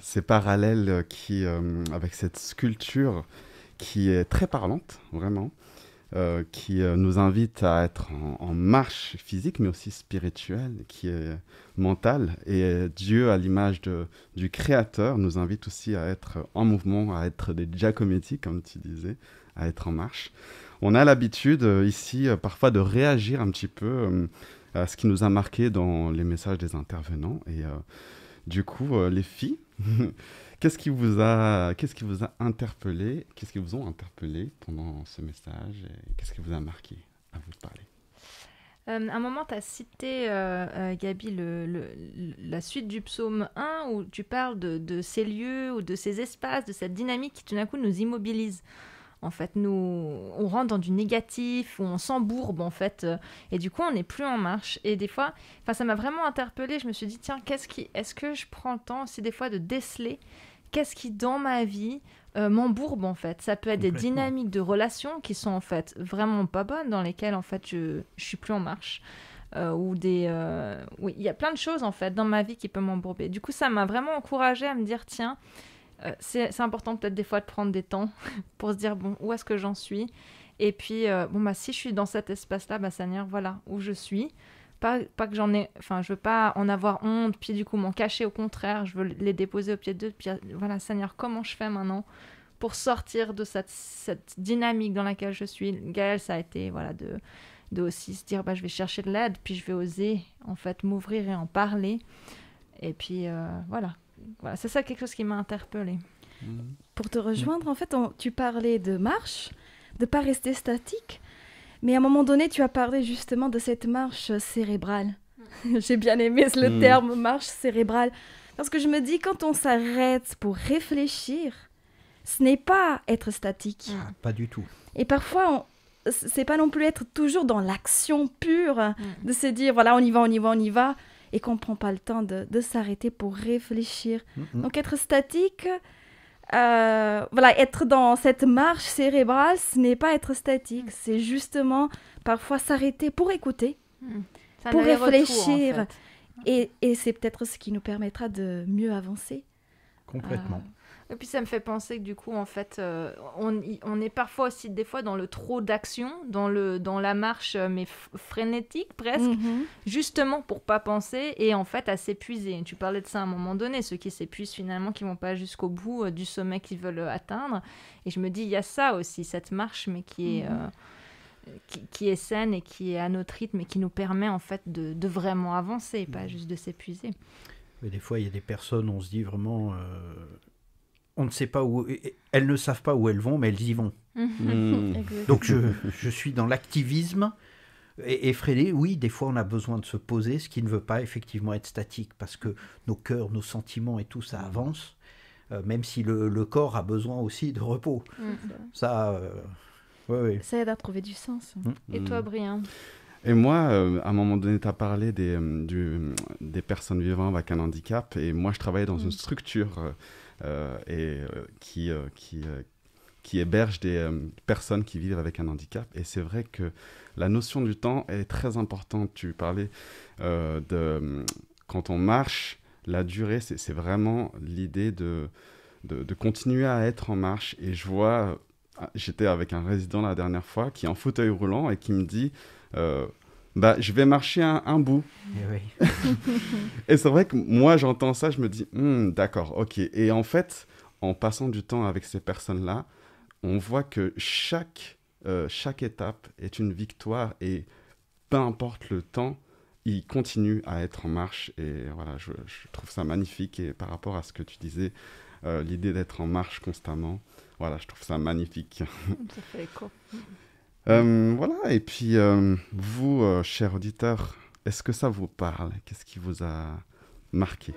Ces parallèles avec cette sculpture qui est très parlante, vraiment, qui nous invite à être en marche physique, mais aussi spirituelle, qui est mentale. Et Dieu, à l'image du Créateur, nous invite aussi à être en mouvement, à être des Giacometti, comme tu disais, à être en marche. On a l'habitude ici, parfois, de réagir un petit peu à ce qui nous a marqué dans les messages des intervenants. Et du coup, les filles, qu'est-ce qui vous a interpellé, qu'est-ce qui vous ont interpellé pendant ce message et qu'est-ce qui vous a marqué? À vous de parler. À un moment, tu as cité, Gabi, la suite du psaume 1 où tu parles de ces lieux ou de ces espaces, de cette dynamique qui tout d'un coup nous immobilise. En fait, on rentre dans du négatif, ou on s'embourbe, en fait, et du coup, on n'est plus en marche. Et des fois, ça m'a vraiment interpellée. Je me suis dit, tiens, est-ce que je prends le temps aussi des fois de déceler qu'est-ce qui, dans ma vie, m'embourbe, en fait. Ça peut être des dynamiques de relations qui sont, en fait, vraiment pas bonnes, dans lesquelles, en fait, je suis plus en marche. Oui, il y a plein de choses, en fait, dans ma vie qui peuvent m'embourber. Du coup, ça m'a vraiment encouragée à me dire, tiens, c'est important peut-être des fois de prendre des temps pour se dire, bon, où est-ce que j'en suis? Et puis, si je suis dans cet espace-là, Seigneur, voilà où je suis. Pas que je veux pas en avoir honte, puis du coup m'en cacher, au contraire, je veux les déposer au pied d'eux, puis voilà, Seigneur, comment je fais maintenant pour sortir de cette dynamique dans laquelle je suis? Gaëlle, ça a été, voilà, de aussi se dire, je vais chercher de l'aide, puis je vais oser, en fait, m'ouvrir et en parler. Et puis, voilà, c'est ça quelque chose qui m'a interpellée. Pour te rejoindre, en fait, tu parlais de marche, de ne pas rester statique, mais à un moment donné, tu as parlé justement de cette marche cérébrale. J'ai bien aimé le terme marche cérébrale, parce que je me dis, quand on s'arrête pour réfléchir, ce n'est pas être statique. Pas du tout. Et parfois, c'est pas non plus être toujours dans l'action pure, de se dire, voilà, on y va, et qu'on ne prend pas le temps de s'arrêter pour réfléchir. Donc, être statique, être dans cette marche cérébrale, ce n'est pas être statique, c'est justement parfois s'arrêter pour écouter, pour réfléchir. En fait. Et c'est peut-être ce qui nous permettra de mieux avancer. Complètement. Et puis ça me fait penser que du coup, en fait, on est parfois aussi des fois dans le trop d'action, dans la marche, mais frénétique presque, justement pour pas penser et en fait à s'épuiser. Tu parlais de ça à un moment donné, ceux qui s'épuisent finalement, qui vont pas jusqu'au bout du sommet qu'ils veulent atteindre. Et je me dis, il y a ça aussi, cette marche, mais qui est saine et qui est à notre rythme et qui nous permet en fait de vraiment avancer, pas juste de s'épuiser. Mais des fois, il y a des personnes, on se dit vraiment... on ne sait pas où... Elles ne savent pas où elles vont, mais elles y vont. Donc je suis dans l'activisme effréné. Oui, des fois on a besoin de se poser, ce qui ne veut pas effectivement être statique, parce que nos cœurs, nos sentiments et tout ça avance, même si le corps a besoin aussi de repos. Ça, ouais. Ça aide à trouver du sens. Et toi, Brian? Et moi, à un moment donné, tu as parlé des personnes vivant avec un handicap, et moi je travaillais dans une structure qui héberge des personnes qui vivent avec un handicap. Et c'est vrai que la notion du temps est très importante. Tu parlais quand on marche, la durée, c'est vraiment l'idée de continuer à être en marche. Et je vois, j'étais avec un résident la dernière fois qui est en fauteuil roulant et qui me dit... je vais marcher un bout. Et, et c'est vrai que moi, j'entends ça, je me dis, d'accord, ok. Et en fait, en passant du temps avec ces personnes-là, on voit que chaque étape est une victoire et peu importe le temps, ils continuent à être en marche. Et voilà, je trouve ça magnifique. Et par rapport à ce que tu disais, l'idée d'être en marche constamment, voilà, je trouve ça magnifique. Ça fait écho. Voilà, et puis vous, chers auditeurs, est-ce que ça vous parle? Qu'est-ce qui vous a marqué?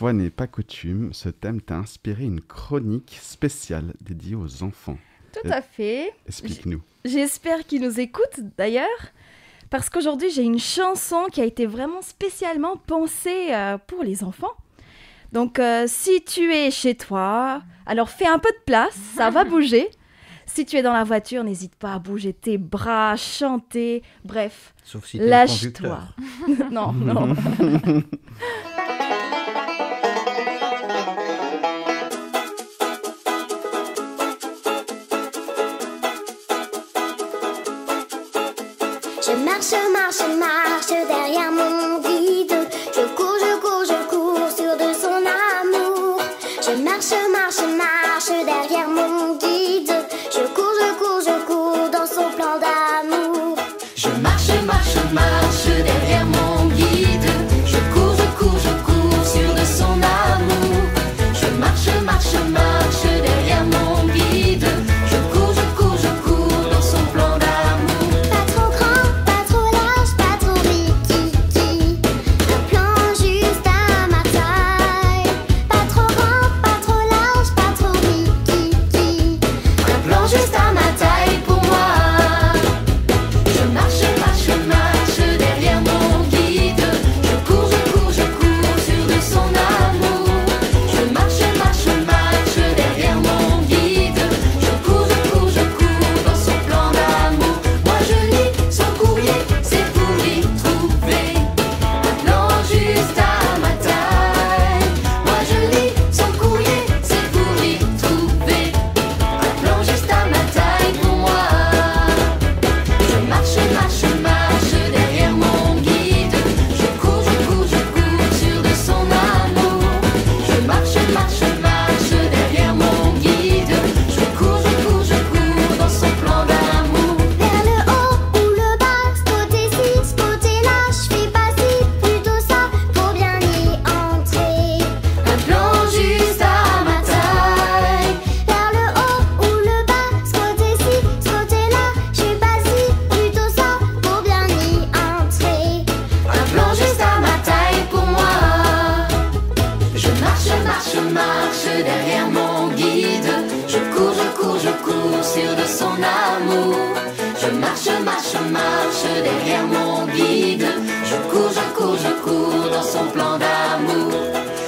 fois n'est pas coutume, ce thème t'a inspiré une chronique spéciale dédiée aux enfants. Tout à fait. Explique-nous. J'espère qu'ils nous écoutent d'ailleurs, parce qu'aujourd'hui j'ai une chanson qui a été vraiment spécialement pensée pour les enfants. Donc si tu es chez toi, alors fais un peu de place, ça va bouger. Si tu es dans la voiture, n'hésite pas à bouger tes bras, chanter, bref, Sauf si t'es le lâche-toi. conducteur. Non, non. Je marche, marche, marche derrière mon guide. Je cours, je cours, je cours sûr de son amour. Je marche, marche, marche derrière mon guide. Je cours, je cours, je cours dans son plan d'amour. Je marche, marche, marche derrière mon guide. Je cours, je cours, je cours sûr de son amour. Je marche, marche, marche derrière mon guide. Je cours, je cours, je cours dans son plan d'amour. Pas trop grand, pas trop large, pas trop rikiki. Un plan juste à ma taille. Pas trop grand, pas trop large, pas trop rikiki. Un plan juste à ma taille pour moi. Je marche, marche, marche derrière mon guide. Je cours, je cours, je cours sûr de son amour. Je marche, marche, marche derrière mon guide. Je cours, je cours, je cours dans son plan d'amour. Moi je lis son courrier, c'est pour l'y trouver. Un plan juste à ma taille. Moi je lis son courrier, c'est pour l'y trouver. Un plan juste à ma taille pour moi. Je marche, marche, marche derrière mon guide. Je cours, je cours, je cours sûr de son amour. Je marche, marche, marche derrière mon guide. Je cours, je cours, je cours dans son plan d'amour. Vers le haut ou le bas, ce côté-ci, ce côté-là. Je fais pas ci, plutôt ça, pour bien y entrer. Un plan juste à ma taille. Vers le haut ou le bas, ce côté-ci, ce côté-là. Je fais pas ci, plutôt ça, pour bien y entrer. Un plan juste à ma taille pour moi. Je marche, marche, marche derrière mon guide. Je cours, je cours, je cours sûr de son amour. Je marche, marche, marche derrière mon guide. Je cours, je cours, je cours dans son plan d'amour.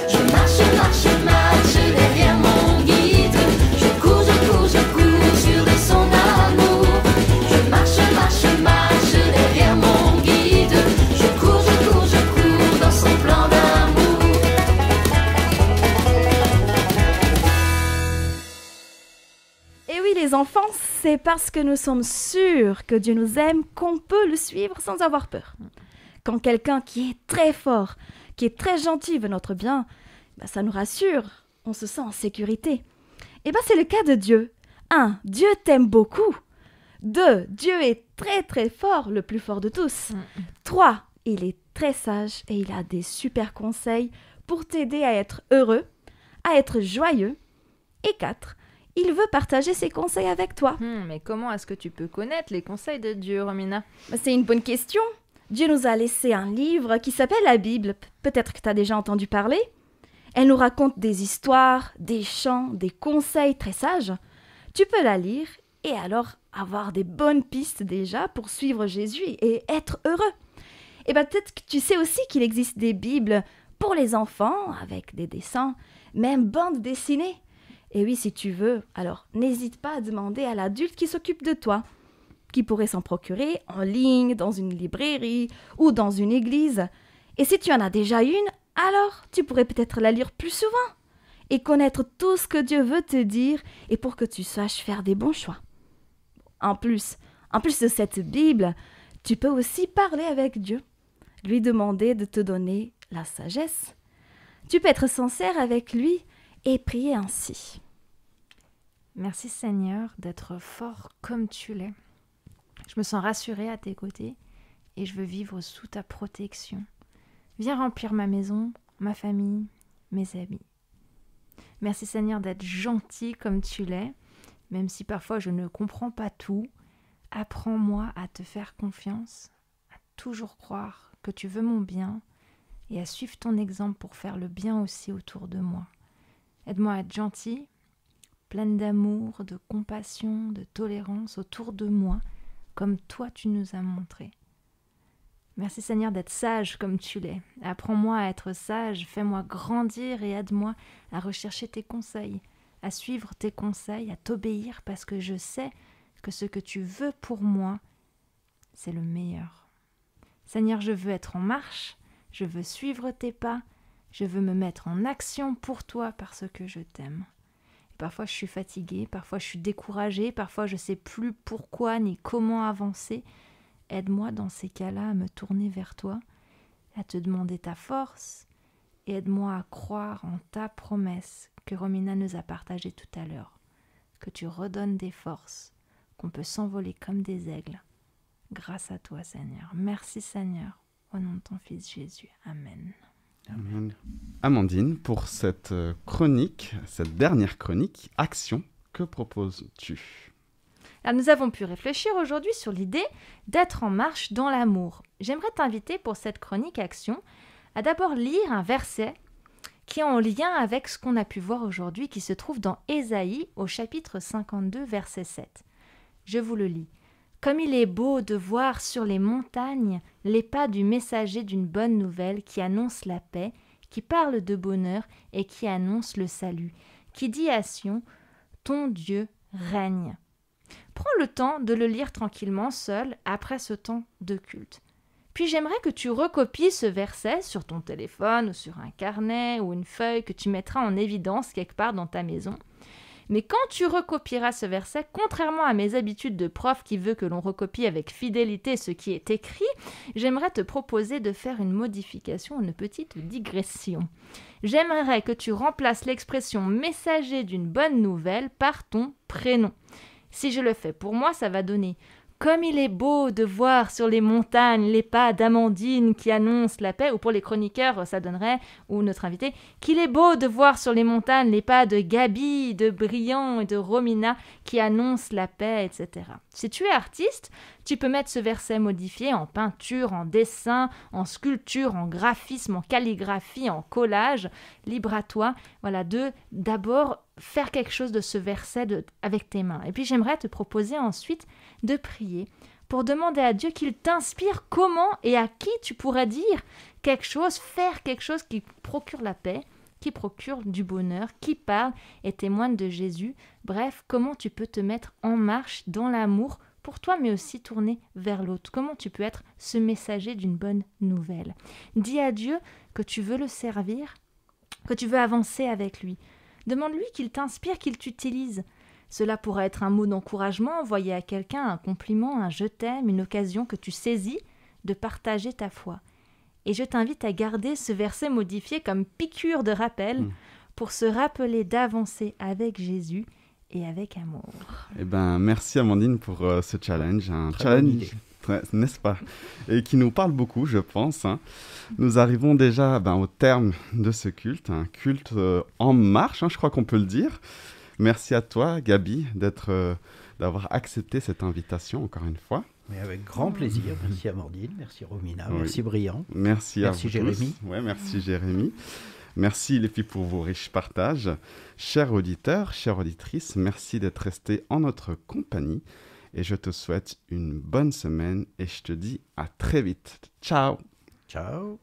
Je marche, marche, marche derrière mon guide. Je cours, je cours, je cours sûr de son amour. Je marche, marche, marche derrière mon guide. Je cours, je cours, je cours dans son plan d'amour. Et oui, les enfants, c'est parce que nous sommes sûrs que Dieu nous aime qu'on peut le suivre sans avoir peur. Quand quelqu'un qui est très fort, qui est très gentil veut notre bien, ça nous rassure, on se sent en sécurité. Et c'est le cas de Dieu. 1. Dieu t'aime beaucoup. 2. Dieu est très très fort, le plus fort de tous. 3. Il est très sage et il a des super conseils pour t'aider à être heureux, à être joyeux. Et 4. Il veut partager ses conseils avec toi. Mais comment est-ce que tu peux connaître les conseils de Dieu, Romina? C'est une bonne question. Dieu nous a laissé un livre qui s'appelle la Bible. Peut-être que tu as déjà entendu parler. Elle nous raconte des histoires, des chants, des conseils très sages. Tu peux la lire et alors avoir des bonnes pistes déjà pour suivre Jésus et être heureux. Et peut-être que tu sais aussi qu'il existe des Bibles pour les enfants avec des dessins, même bandes dessinées. Et oui, si tu veux, alors n'hésite pas à demander à l'adulte qui s'occupe de toi, qui pourrait s'en procurer en ligne, dans une librairie ou dans une église. Et si tu en as déjà une, alors tu pourrais peut-être la lire plus souvent et connaître tout ce que Dieu veut te dire et pour que tu saches faire des bons choix. En plus de cette Bible, tu peux aussi parler avec Dieu, lui demander de te donner la sagesse. Tu peux être sincère avec lui et prier ainsi. Merci Seigneur d'être fort comme tu l'es. Je me sens rassurée à tes côtés et je veux vivre sous ta protection. Viens remplir ma maison, ma famille, mes amis. Merci Seigneur d'être gentil comme tu l'es, même si parfois je ne comprends pas tout. Apprends-moi à te faire confiance, à toujours croire que tu veux mon bien et à suivre ton exemple pour faire le bien aussi autour de moi. Aide-moi à être gentille, pleine d'amour, de compassion, de tolérance autour de moi, comme toi tu nous as montré. Merci Seigneur d'être sage comme tu l'es. Apprends-moi à être sage, fais-moi grandir et aide-moi à rechercher tes conseils, à suivre tes conseils, à t'obéir parce que je sais que ce que tu veux pour moi, c'est le meilleur. Seigneur, je veux être en marche, je veux suivre tes pas, je veux me mettre en action pour toi parce que je t'aime. Et parfois je suis fatiguée, parfois je suis découragée, parfois je ne sais plus pourquoi ni comment avancer. Aide-moi dans ces cas-là à me tourner vers toi, à te demander ta force et aide-moi à croire en ta promesse que Romina nous a partagée tout à l'heure, que tu redonnes des forces, qu'on peut s'envoler comme des aigles. Grâce à toi, Seigneur. Merci, Seigneur. Au nom de ton Fils Jésus. Amen. Amen. Amandine, pour cette chronique, cette dernière chronique, Action, que proposes-tu ? Alors, nous avons pu réfléchir aujourd'hui sur l'idée d'être en marche dans l'amour. J'aimerais t'inviter pour cette chronique Action à d'abord lire un verset qui est en lien avec ce qu'on a pu voir aujourd'hui, qui se trouve dans Ésaïe au chapitre 52, verset 7. Je vous le lis. « Comme il est beau de voir sur les montagnes les pas du messager d'une bonne nouvelle qui annonce la paix, qui parle de bonheur et qui annonce le salut, qui dit à Sion, ton Dieu règne. » Prends le temps de le lire tranquillement seul après ce temps de culte. Puis j'aimerais que tu recopies ce verset sur ton téléphone ou sur un carnet ou une feuille que tu mettras en évidence quelque part dans ta maison. Mais quand tu recopieras ce verset, contrairement à mes habitudes de prof qui veut que l'on recopie avec fidélité ce qui est écrit, j'aimerais te proposer de faire une modification, une petite digression. J'aimerais que tu remplaces l'expression « messager d'une bonne nouvelle » par ton prénom. Si je le fais pour moi, ça va donner « Comme il est beau de voir sur les montagnes les pas d'Amandine qui annoncent la paix » ou pour les chroniqueurs, ça donnerait, ou notre invité, « Qu'il est beau de voir sur les montagnes les pas de Gabi, de Briand et de Romina qui annoncent la paix, etc. » Si tu es artiste, tu peux mettre ce verset modifié en peinture, en dessin, en sculpture, en graphisme, en calligraphie, en collage. Libre à toi, voilà, de d'abord faire quelque chose de ce verset avec tes mains. Et puis j'aimerais te proposer ensuite de prier pour demander à Dieu qu'il t'inspire comment et à qui tu pourrais dire quelque chose, faire quelque chose qui procure la paix, qui procure du bonheur, qui parle et témoigne de Jésus. Bref, comment tu peux te mettre en marche dans l'amour pour toi, mais aussi tourner vers l'autre. Comment tu peux être ce messager d'une bonne nouvelle. Dis à Dieu que tu veux le servir, que tu veux avancer avec lui. Demande-lui qu'il t'inspire, qu'il t'utilise. Cela pourrait être un mot d'encouragement envoyé à quelqu'un, un compliment, un « je t'aime », une occasion que tu saisis de partager ta foi. Et je t'invite à garder ce verset modifié comme piqûre de rappel pour se rappeler d'avancer avec Jésus et avec amour. Eh ben, merci Amandine pour ce challenge. Un challenge, n'est-ce pas? Et qui nous parle beaucoup, je pense. Nous arrivons déjà au terme de ce culte, un culte en marche, je crois qu'on peut le dire. Merci à toi, Gabi, d'avoir accepté cette invitation encore une fois. Mais avec grand plaisir. Merci Amandine, merci Romina, oui. Merci Briand. Merci à vous Jérémy. tous. Ouais, merci Jérémy. Merci les filles pour vos riches partages. Chers auditeurs, chères auditrices, merci d'être restés en notre compagnie. Et je te souhaite une bonne semaine et je te dis à très vite. Ciao. Ciao.